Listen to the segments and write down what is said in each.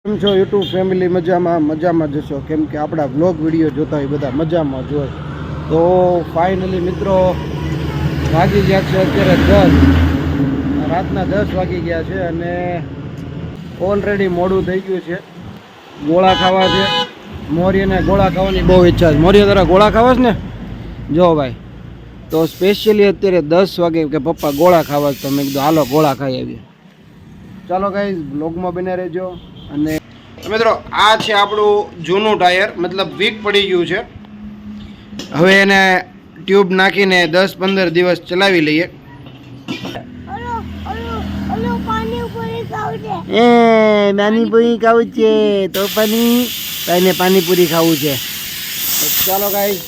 કેમ છો YouTube family? મજામાં જશો, કેમ કે આપણા બ્લોગ વિડીયો જોતા હોય બધા મજામાં જ હોય. તો ફાઇનલી મિત્રો વાગી ગયા છે અત્યારે 10, રાતના 10 વાગી ગયા છે અને ઓલરેડી મોડું થઈ ગયું છે. ગોળા ખાવા છે. મોરિયાને ગોળા ખાવાની બહુ ઈચ્છા છે. મોરિયા તારા ગોળા ખાવા છે ને? જો ભાઈ, તો સ્પેશિયલી અત્યારે 10 વાગે કે પપ્પા ગોળા ખાવા છે, તો મેં કીધું હાલો ગોળા ખાઈ આવીએ. ચાલો ગાઈઝ, બ્લોગમાં બને રહેજો. અને મિત્રો આ છે આપણું જૂનું ટાયર, મતલબ વીક પડી ગયું છે. હવે એને ટ્યુબ નાખીને 10-15 દિવસ ચલાવી લઈએ. પાણીપુરી ખાવું છે તો પાણીપુરી ખાવું છે. ચાલો ગાઈઝ,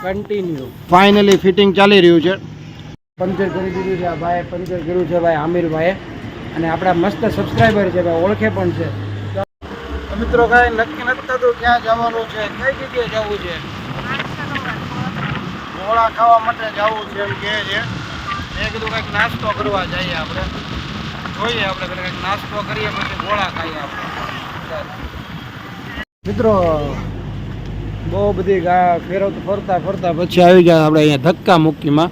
કન્ટિન્યુ. ફાઇનલી ફિટિંગ ચાલી રહ્યું છે. પંચર કરી દીધું છે આ ભાઈ, પંચર કર્યું છે ભાઈ આમિરભાઈએ. અને આપણા મસ્ત સબસ્ક્રાઈબર છે ભાઈ, ઓળખે પણ છે. મિત્રો કાંઈ નક્કી નથી થતું ક્યાં જવાનું છે, કઈ જગ્યાએ જવું છે. ગોળા ખાવા માટે જવું છે એમ કહે છે. મેં કીધું કંઈક નાસ્તો કરવા જઈએ આપણે. જોઈએ આપણે કંઈક નાસ્તો કરીએ પછી ગોળા ખાઈએ આપણે. મિત્રો બહુ બધી ફરતા પછી આવી ગયા આપણે અહીંયા ધક્કા મુક્કીમાં.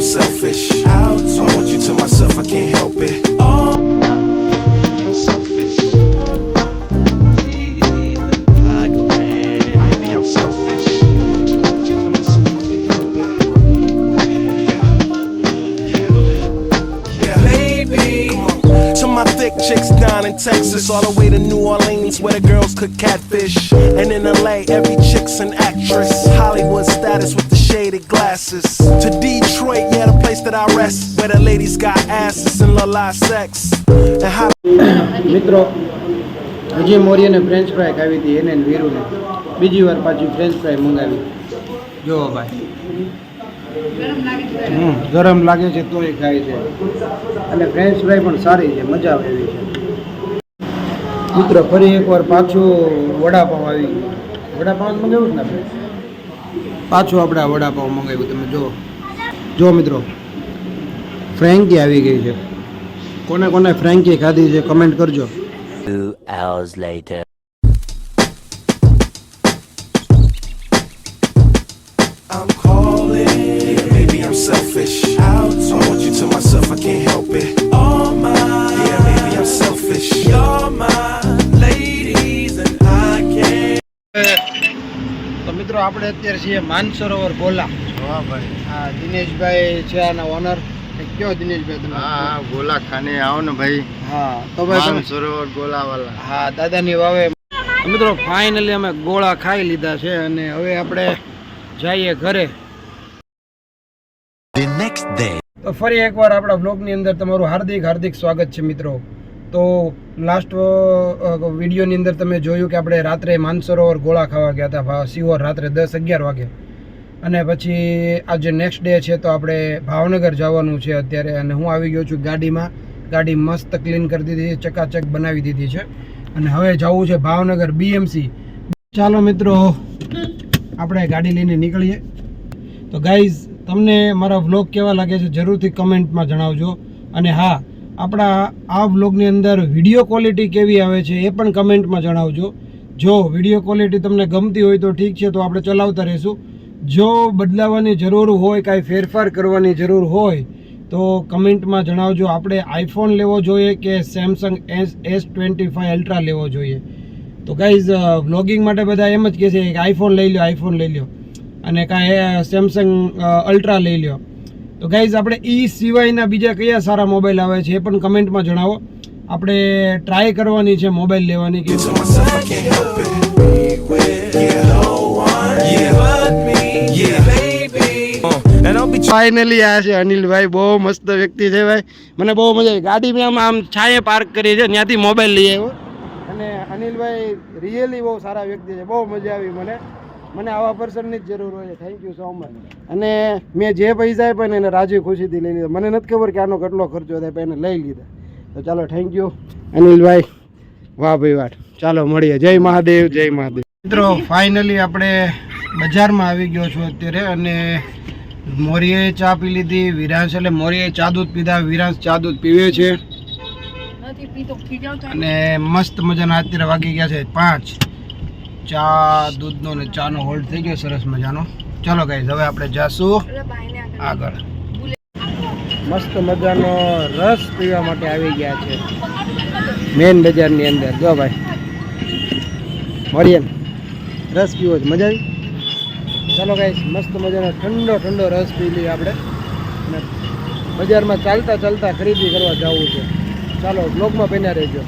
Selfish. I want you to myself, I can't help it. I'm selfish. Maybe I'm selfish. Yeah. Baby. To my thick chicks down in Texas, all the way to New Orleans where the girls cook catfish. And in LA, every chick's an actress. Hollywood status with the shaded glasses. To Detroit, yeah, the place that I rest, where the ladies got asses and love live sex. And how મિત્રો હજી મોરિયાને French fry ખાવી હતી, એને વીરુને બીજી વાર પાછી French fry મંગાવી. જો ભાઈ ગરમ લાગે છે તોય ખાય છે. અને ફ્રેન્ચ ફ્રાય પણ સારી છે, મજા આવે એવી છે. મિત્રો ફરી એકવાર પાછું વડાપાઉં આવી ગયું. વડાપાઉં મંગાવ્યું ને આપણે, પાછું આપણે આ વડાપાઉં મંગાવ્યું. તમે જો મિત્રો ફ્રેન્કી આવી ગઈ છે. કોને કોને ફ્રેન્કી ખાધી છે કમેન્ટ કરજો. 2 hours later. I'm calling, yeah, maybe I'm selfish. I want you to myself, I can't help it. All mine, yeah, maybe I'm selfish. You're my ladies and I can't. તો મિત્રો આપણે અત્યારે છીએ માનસરોવર ગોલા. વાહ ભાઈ, હા, દિનેશભાઈ છે આના ઓનર. કયો દિનેશભાઈ તમે? હા ગોલા ખાને આવો ને ભાઈ. હા તો ભાઈ તમે સરોવર ગોલા વાલા. હા, દાદાની વાવે. મિત્રો ફાઇનલી અમે ગોળા ખાઈ લીધા છે અને હવે આપણે જઈએ ઘરે. The next day. તો ફરી એકવાર આપણા બ્લોગની અંદર તમારું હાર્દિક સ્વાગત છે મિત્રો. તો લાસ્ટ વિડીયોની અંદર તમે જોયું કે આપણે રાત્રે માનસરોવર ગોળા ખાવા ગયા હતા સિહોર, રાત્રે 10-11 વાગે. અને પછી આજે નેક્સ્ટ ડે છે તો આપણે ભાવનગર જવાનું છે અત્યારે. અને હું આવી ગયો છું ગાડીમાં. ગાડી મસ્ત ક્લીન કરી દીધી, ચકાચક બનાવી દીધી છે. અને હવે જવું છે ભાવનગર BMC. ચાલો મિત્રો આપણે ગાડી લઈને નીકળીએ. તો ગાઈઝ, તમને મારા વ્લોગ કેવા લાગે છે જરૂરથી કમેન્ટમાં જણાવજો. અને હા, આપણા આ વ્લોગની અંદર વિડીયો ક્વોલિટી કેવી આવે છે એ પણ કમેન્ટમાં જણાવજો. જો વિડીયો ક્વોલિટી તમને ગમતી હોય તો ઠીક છે, તો આપણે ચલાવતા રહીશું. જો બદલાવવાની જરૂર હોય, કાંઈ ફેરફાર કરવાની જરૂર હોય તો કમેન્ટમાં જણાવજો. આપણે આઈફોન લેવો જોઈએ કે સેમસંગ S25 અલ્ટ્રા લેવો જોઈએ? તો ગાઈઝ, વ્લોગિંગ માટે બધા એમ જ કહે છે કે આઈફોન લઈ લો અને કાંઈ સેમસંગ અલ્ટ્રા લઈ લો. તો ગાઈઝ, આપણે એ સિવાયના બીજા કયા સારા મોબાઈલ આવે છે એ પણ કમેન્ટમાં જણાવો. આપણે ટ્રાય કરવાની છે મોબાઈલ લેવાની. કે ફાઇનલી આ છે અનિલભાઈ, બહુ મસ્ત વ્યક્તિ છે ભાઈ. મને બહુ મજા આવી. ગાડી મેં આમ છાંયે પાર્ક કરી છે, ત્યાંથી મોબાઈલ લઈ આવ્યો. અને અનિલભાઈ રિયલી બહુ સારા વ્યક્તિ છે, બહુ મજા આવી મને આવા પર્સનની જ જરૂર હોય છે. Thank you so much. અને મેં જે પૈસા આપ્યા ને એને રાજી ખુશીથી લઈ લીધા. મને નથી ખબર કે આનો કેટલો ખર્ચો થાય, પણ એને લઈ લીધા. તો ચાલો, થેન્ક યુ અનિલભાઈ. વાહ ભાઈ વાહ. ચાલો મળીએ. જય મહાદેવ, જય મહાદેવ. મિત્રો ફાઇનલી આપણે બજારમાં આવી ગયો છું અત્યારે. અને મોરીએ ચા પી લીધી, વિરાંશ એટલે મોરીએ ચા દૂધ પીધા, વિરાંશ ચા દૂધ પીવે છે. અને મસ્ત મજાના અત્યારે વાગી ગયા છે 5. ચા દૂધનો ને ચાનો હોલ્ડ થઈ ગયો સરસ મજાનો. ચાલો ગાઈઝ હવે આપણે જાશું આગળ. મસ્ત મજાનો રસ પીવા માટે આવી ગયા છે મેન બજારની અંદર. જો ભાઈ મોરિયન રસ પીવો છે, મજા આવી? ચાલો ગાઈસ મસ્ત મજાનો ઠંડો ઠંડો રસ પી લઈએ આપણે. અને બજારમાં ચાલતા ચાલતા ખરીદી કરવા જવું છે. ચાલો બ્લોગમાં બન્યા રહેજો.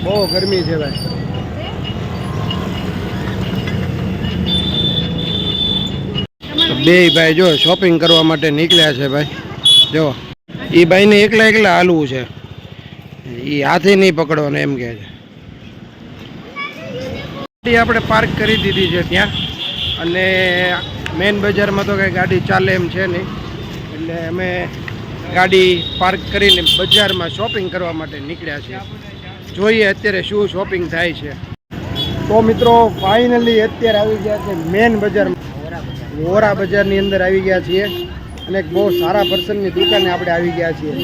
બહુ ગરમી છે ભાઈ. બે ભાઈ જો શોપિંગ કરવા માટે નીકળ્યા છે ભાઈ. જો એ ભાઈને એકલા એકલા હાલવું છે, એ હાથે નહીં પકડવાનો એમ કહે છે. ગાડી આપણે પાર્ક કરી દીધી છે ત્યાં, અને મેન બજારમાં તો કંઈ ગાડી ચાલે એમ છે નહીં, એટલે અમે ગાડી પાર્ક કરીને બજારમાં શોપિંગ કરવા માટે નીકળ્યા છીએ. જોઈએ અત્યારે શું શોપિંગ થાય છે. તો મિત્રો ફાઇનલી અત્યારે આવી ગયા છે મેન બજારમાં, વોરા બજારની અંદર આવી ગયા છીએ. અને એક બહુ સારા પર્સનની દુકાને આપણે આવી ગયા છીએ.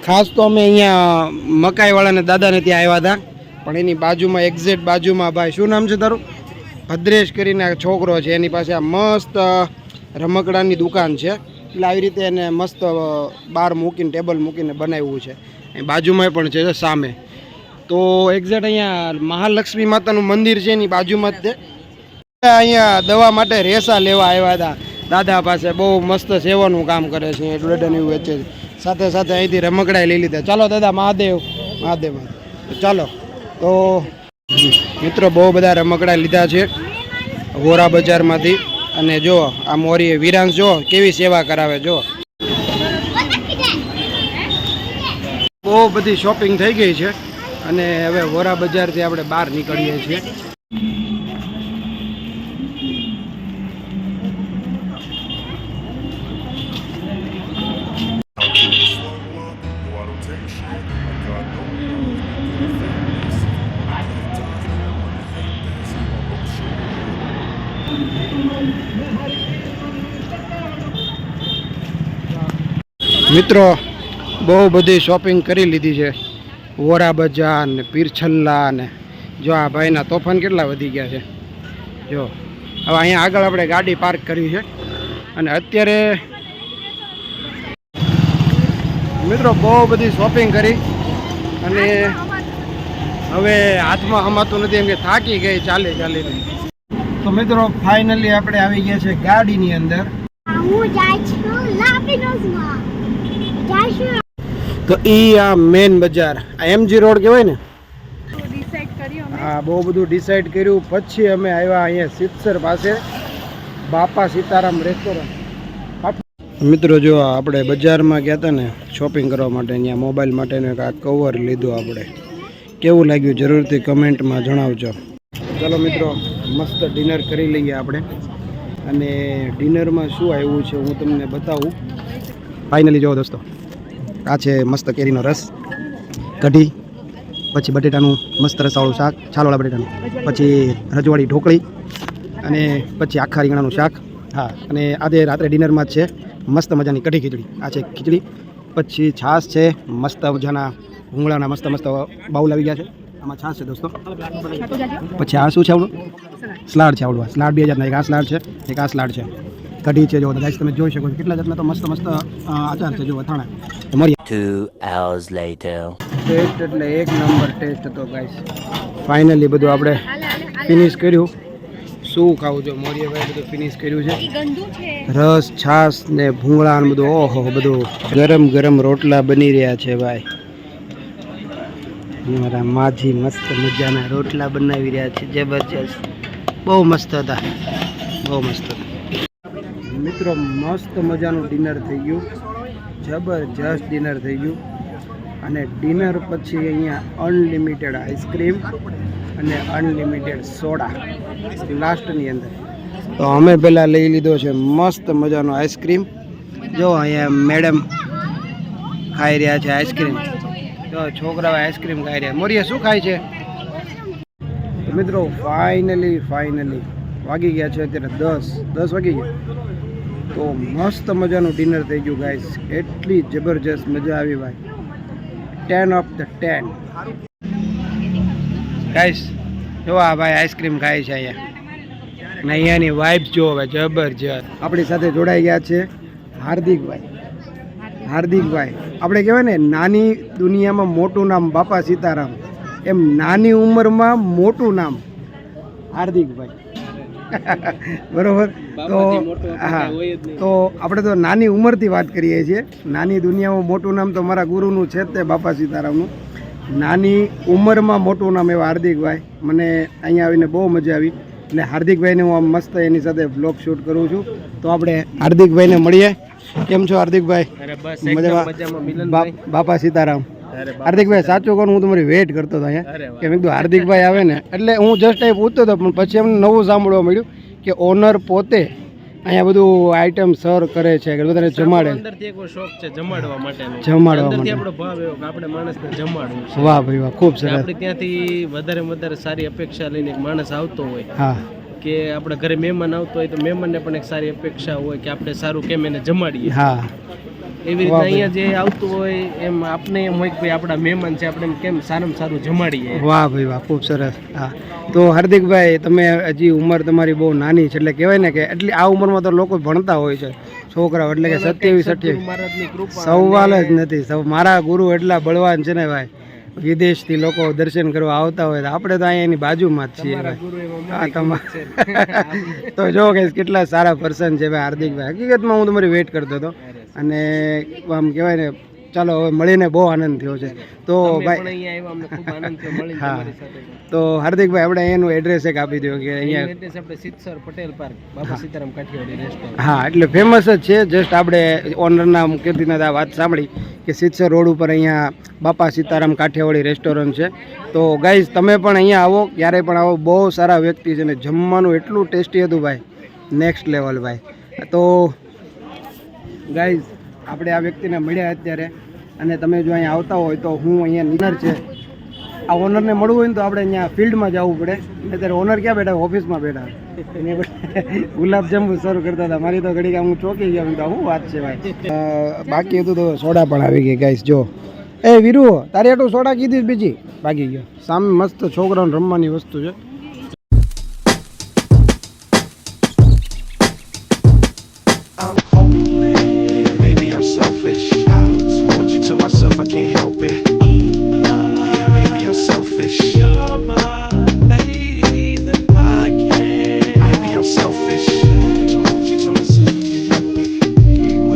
ખાસ તો અમે અહીંયા મકાઈવાળાને દાદાને ત્યાં આવ્યા હતા, પણ એની બાજુમાં એક્ઝેક્ટ બાજુમાં ભાઈ શું નામ છે તારું? ભદ્રેશ કરીને છોકરો છે, એની પાસે આ મસ્ત રમકડાની દુકાન છે. એટલે આવી રીતે એને મસ્ત બહાર મૂકીને ટેબલ મૂકીને બનાવ્યું છે. એ બાજુમાં પણ છે સામે. તો એક્ઝેક્ટ અહીંયા મહાલક્ષ્મી માતાનું મંદિર છે એની બાજુમાં જ તે. અહીંયા દવા માટે રેસા લેવા આવ્યા હતા દાદા પાસે. બહુ મસ્ત સેવાનું કામ કરે છે, ડોડન એવું વેચે છે. સાથે સાથે અહીંથી રમકડા લઈ લીધા. ચાલો દાદા મહાદેવ મહાદેવ. ચાલો તો મિત્રો બહુ બધા રમકડા લીધા છે વોરા બજારમાંથી. અને જો આ મોરી વિરાંશ જો કેવી સેવા કરાવે. જો બહુ બધી શોપિંગ થઈ ગઈ છે, અને હવે વોરા બજારથી આપણે બહાર નીકળીએ છીએ. મિત્રો બહુ બધી શોપિંગ કરી લીધી છે વોરા બજાર ને પીરછલ્લા ને. જો આ ભાઈના તોફાન કેટલા વધી ગયા છે. જો હવે અહીંયા આગળ આપણે ગાડી પાર્ક કરી છે, અને અત્યારે મિત્રો બહુ બધી શોપિંગ કરી, અને હવે હાથમાં હમાતું નથી એમ કે થાકી ગઈ ચાલે ચાલીને. તો મિત્રો ફાઇનલી આપણે આવી ગયા છે ગાડીની અંદર. તો ઈ આ મેન બજાર, આ એમજી રોડ કહેવાય ને. હા બહુ બધું ડિસાઈડ કર્યું પછી અમે આવ્યા અહીંયા સિત્સર પાસે બાપા સીતારામ રેસ્ટોરન્ટ. મિત્રો જો આપણે બજારમાં ગયા હતા ને શોપિંગ કરવા માટે, અહીંયા મોબાઈલ માટેનું એક આ કવર લીધું આપણે. કેવું લાગ્યું જરૂરથી કમેન્ટમાં જણાવજો. ચાલો મિત્રો મસ્ત ડિનર કરી લઈએ આપણે. અને ડિનરમાં શું આવ્યું છે હું તમને બતાવું. ફાઇનલી જો દોસ્તો આ છે મસ્ત કેરીનો રસ, કઢી, પછી બટેટાનું મસ્ત રસાવાળું શાક, છાલવાળા બટેટાનું, પછી રજવાડી ઢોકળી, અને પછી આખા રીંગણાનું શાક. હા, અને આજે રાત્રે ડિનરમાં જ છે મસ્ત મજાની કઢી ખીચડી. આ છે ખીચડી, પછી છાશ છે મસ્ત મજાના ભૂંગળાના મસ્ત મસ્ત બાઉલ આવી ગયા છે. આમાં છાશ છે દોસ્તો. પછી આ શું છે આવડું? સલાડ છે આવડું. સલાડ 2000 એક આ સલાડ છે, એક આ સલાડ છે. કઢી છે જો ગાઈસ તમે જોઈ શકો છો કેટલા જાતના તો મસ્ત મસ્ત આચાર છે. જો અથાણા. 2 hours later. ટેસ્ટ એટલે એક નંબર ટેસ્ટ હતો ગાઈસ. ફાઇનલી બધું આપણે ફિનિશ કર્યું. શું ખાવું જો મોરિયાભાઈ બધું ફિનિશ કર્યું છે. રસ, છાશ ને ભૂંગળા ને બધું. ઓહો બધું ગરમ ગરમ રોટલા બની રહ્યા છે ભાઈ. મારા માજી મસ્ત મજાના રોટલા બનાવી રહ્યા છે, જબરજસ્ત. બહુ મસ્ત હતા, બહુ મસ્ત હતા. મિત્રો મસ્ત મજાનું ડિનર થઈ ગયું, જબરજસ્ત ડિનર થઈ ગયું. અને ડિનર પછી અહીંયા અનલિમિટેડ આઈસ્ક્રીમ અને અનલિમિટેડ સોડા લાસ્ટની અંદર. તો અમે પહેલાં લઈ લીધો છે મસ્ત મજાનો આઈસ્ક્રીમ. જો અહીંયા મેડમ ખાઈ રહ્યા છે આઈસ્ક્રીમ. તો છોકરાઓ આઈસ્ક્રીમ ખાઈ રહ્યા. મોરિયા શું ખાય છે? મિત્રો ફાઇનલી વાગી ગયા છે અત્યારે 10 વાગી ગયા. તો મસ્ત મજાનું ડિનર થઈ ગયું ગાઈસ. એટલી જબરજસ્ત મજા આવી ભાઈ. 10 ઓફ ધ 10 ગાઈસ. જો આ ભાઈ આઈસ્ક્રીમ ખાય છે અહીંયા અને અહીંયાની વાઇબ્સ જો હવે જબરજસ્ત. આપણી સાથે જોડાઈ ગયા છે હાર્દિકભાઈ. આપણે કહેવાય ને નાની દુનિયામાં મોટું નામ બાપા સીતારામ, એમ નાની ઉંમરમાં મોટું નામ હાર્દિકભાઈ. બરોબર. તો હા, તો આપણે તો નાની ઉંમરથી વાત કરીએ છીએ. નાની દુનિયામાં મોટું નામ તો મારા ગુરુનું છે જ તે બાપા સીતારામનું. નાની ઉંમરમાં મોટું નામ એવા હાર્દિકભાઈ. મને અહીંયા આવીને બહુ મજા આવી અને હાર્દિકભાઈને હું આમ મસ્ત એની સાથે બ્લોગ શૂટ કરું છું. તો આપણે હાર્દિકભાઈને મળીએ. કેમ છો હાર્દિકભાઈ? મજામાં. બાપા સીતારામ. હાર્દિકભાઈ સાચું કહું, હું તમારી વેઇટ કરતો હતો અહીંયા કે મેં કીધું હાર્દિકભાઈ આવે ને એટલે હું જસ્ટ અહીં પૂછતો હતો, પણ પછી એમને નવું સાંભળવા મળ્યું કે ઓનર પોતે અહીંયા બધું આઈટમ સર્વ કરે છે કે બધાને જમાડે. અંદરથી એક શોખ છે જમાડવા માટેનો. અંદરથી આપણો ભાવ એવો કે આપણે માણસને જમાડવું છે. વાહ ભાઈ વાહ, ખૂબ સરસ. આપણે ત્યાંથી વધારે સારી અપેક્ષા લઈને એક માણસ આવતો હોય હા, કે આપણા ઘરે મહેમાન આવતો હોય તો મહેમાનને પણ એક સારી અપેક્ષા હોય કે આપણે સારું કેમ એને જમાડીએ. હા, એવી રીતે અહીંયા જે આવતું હોય એમ આપણે એમ હોય કે ભાઈ આપણા મહેમાન છે, આપણે એમ કેમ સારામાં સારું જમાડીએ. વાહ ભાઈ વાહ, ખૂબ સરસ. હા, તો હાર્દિકભાઈ તમે હજી ઉંમર તમારી બહુ નાની છે એટલે કહેવાય ને કે એટલી આ ઉંમરમાં તો લોકો ભણતા હોય છે છોકરાઓ, એટલે કે 27-28 મહારાજની કૃપા સવાલ જ નથી. મારા ગુરુ એટલા બળવાન છે ને ભાઈ, વિદેશથી લોકો દર્શન કરવા આવતા હોય તો આપણે તો અહીંયા એની બાજુમાં જ છીએ ભાઈ. તો જો કે કેટલા સારા પર્સન છે ભાઈ હાર્દિકભાઈ. હકીકતમાં હું તમારી વેઇટ કરતો હતો અને આમ કહેવાય ને ચાલો હવે મળીને બહુ આનંદ થયો છે. તો ભાઈ હા, તો હાર્દિકભાઈ આપણે એનું એડ્રેસ એક આપી દો કે અહીંયા આપણે સિત્સર પટેલ પાર્ક બાબા સીતારામ કાઠિયાવાડી રેસ્ટોરન્ટ. હા, એટલે ફેમસ જ છે. જસ્ટ આપણે ઓનરના કીર્તિનાથ આ વાત સાંભળી કે સિત્સર રોડ ઉપર અહીંયા બાપા સીતારામ કાઠિયાવાડી રેસ્ટોરન્ટ છે. તો ગાઈઝ તમે પણ અહીંયા આવો, ક્યારેય પણ આવો. બહુ સારા વ્યક્તિ છે ને જમવાનું એટલું ટેસ્ટી હતું ભાઈ, નેક્સ્ટ લેવલ ભાઈ. તો ગાઈઝ આપણે આ વ્યક્તિને મળ્યા અત્યારે, અને તમે જો અહીંયા આવતા હોય તો હું અહીંયા ઓનર છે, આ ઓનરને મળવું હોય ને તો આપણે અહીંયા ફિલ્ડમાં જવું પડે. અત્યારે ઓનર ક્યાં બેઠા? ઓફિસમાં બેઠા. ગુલાબજાંબુ સર્વ કરતા હતા. મારી તો ઘડી હું ચોકી ગયો, તો શું વાત છે ભાઈ. બાકી હતું તો સોડા પણ આવી ગઈ ગાઈસ. જો એ વીરુ તારે એટલું સોડા કીધી બીજી ભાગી ગયો. સામે મસ્ત છોકરાઓને રમવાની વસ્તુ છે.